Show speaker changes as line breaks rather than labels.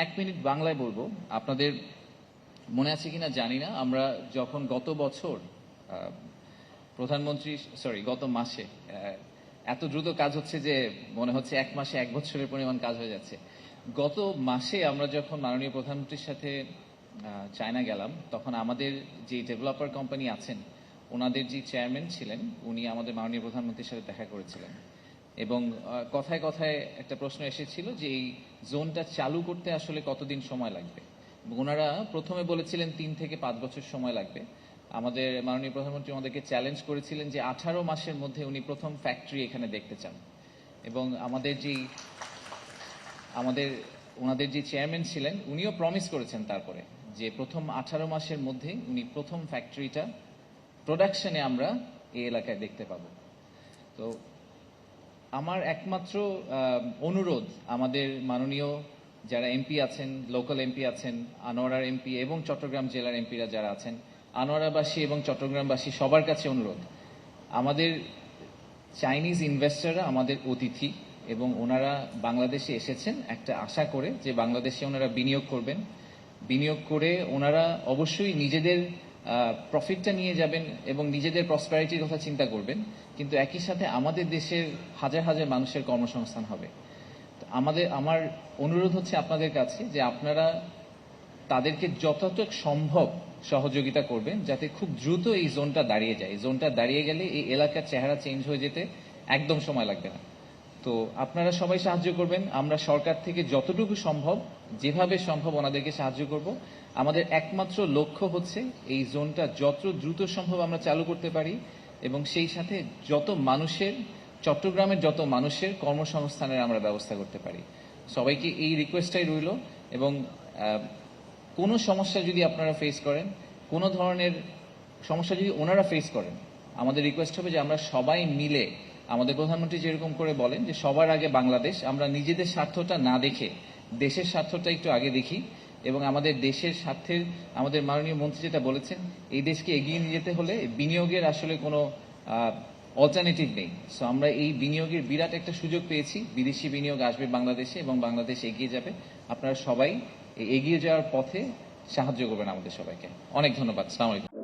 এক মিনিট বাংলায় বলবো। আপনাদের মনে আছে কিনা জানি না, আমরা যখন গত বছর প্রধানমন্ত্রী গত মাসে এত দ্রুত কাজ হচ্ছে যে মনে হচ্ছে এক মাসে এক বছরের পরিমাণ কাজ হয়ে যাচ্ছে। গত মাসে আমরা যখন মাননীয় প্রধানমন্ত্রীর সাথে চায়না গেলাম, তখন আমাদের যে ডেভেলপার কোম্পানি আছেন ওনাদের যে চেয়ারম্যান ছিলেন উনি আমাদের মাননীয় প্রধানমন্ত্রীর সাথে দেখা করেছিলেন এবং কথায় কথায় একটা প্রশ্ন এসেছিল যে এই জোনটা চালু করতে আসলে কতদিন সময় লাগবে। ওনারা প্রথমে বলেছিলেন 3 থেকে 5 বছর সময় লাগবে। আমাদের মাননীয় প্রধানমন্ত্রী আমাদেরকে চ্যালেঞ্জ করেছিলেন যে 18 মাসের মধ্যে উনি প্রথম ফ্যাক্টরি এখানে দেখতে চান এবং ওনাদের যে চেয়ারম্যান ছিলেন উনিও প্রমিস করেছেন তারপরে যে প্রথম 18 মাসের মধ্যে উনি প্রথম ফ্যাক্টরিটা প্রোডাকশনে আমরা এই এলাকায় দেখতে পাবো। তো আমার একমাত্র অনুরোধ আমাদের মাননীয় যারা এমপি আছেন, লোকাল এমপি আছেন, আনোয়ারার এমপি এবং চট্টগ্রাম জেলার এমপিরা যারা আছেন, আনোয়ারাবাসী এবং চট্টগ্রামবাসী সবার কাছে অনুরোধ, আমাদের চাইনিজ ইনভেস্টররা আমাদের অতিথি এবং ওনারা বাংলাদেশে এসেছেন একটা আশা করে যে বাংলাদেশে ওনারা বিনিয়োগ করবেন। বিনিয়োগ করে ওনারা অবশ্যই নিজেদের প্রফিটটা নিয়ে যাবেন এবং নিজেদের প্রসপ্যারিটির কথা চিন্তা করবেন, কিন্তু একই সাথে আমাদের দেশের হাজার হাজার মানুষের কর্মসংস্থান হবে। আমার অনুরোধ হচ্ছে আপনাদের কাছে যে আপনারা তাদেরকে যতটুকু সম্ভব সহযোগিতা করবেন যাতে খুব দ্রুত এই জোনটা দাঁড়িয়ে যায়। এই জোনটা দাঁড়িয়ে গেলে এই এলাকার চেহারা চেঞ্জ হয়ে যেতে একদম সময় লাগবে না। তো আপনারা সবাই সাহায্য করবেন। আমরা সরকার থেকে যতটুকু সম্ভব, যেভাবে সম্ভব ওনাদেরকে সাহায্য করব। আমাদের একমাত্র লক্ষ্য হচ্ছে এই জোনটা যত দ্রুত সম্ভব আমরা চালু করতে পারি এবং সেই সাথে চট্টগ্রামের যত মানুষের কর্মসংস্থানের আমরা ব্যবস্থা করতে পারি। সবাইকে এই রিকোয়েস্টটাই রইল এবং কোনো সমস্যা যদি আপনারা ফেস করেন, কোনো ধরনের সমস্যা যদি ওনারা ফেস করেন, আমাদের রিকোয়েস্ট হবে যে আমরা সবাই মিলে, আমাদের প্রধানমন্ত্রী যেরকম করে বলেন যে সবার আগে বাংলাদেশ, আমরা নিজেদের স্বার্থটা না দেখে দেশের স্বার্থটা একটু আগে দেখি এবং আমাদের দেশের স্বার্থের, আমাদের মাননীয় মন্ত্রী যেটা বলেছেন, এই দেশকে এগিয়ে নিয়ে যেতে হলে বিনিয়োগের আসলে কোনো অল্টারনেটিভ নেই। সো আমরা এই বিনিয়োগের বিরাট একটা সুযোগ পেয়েছি, বিদেশি বিনিয়োগ আসবে বাংলাদেশে এবং বাংলাদেশ এগিয়ে যাবে। আপনারা সবাই এগিয়ে যাওয়ার পথে সাহায্য করবেন আমাদের সবাইকে। অনেক ধন্যবাদ। আসসালামু আলাইকুম।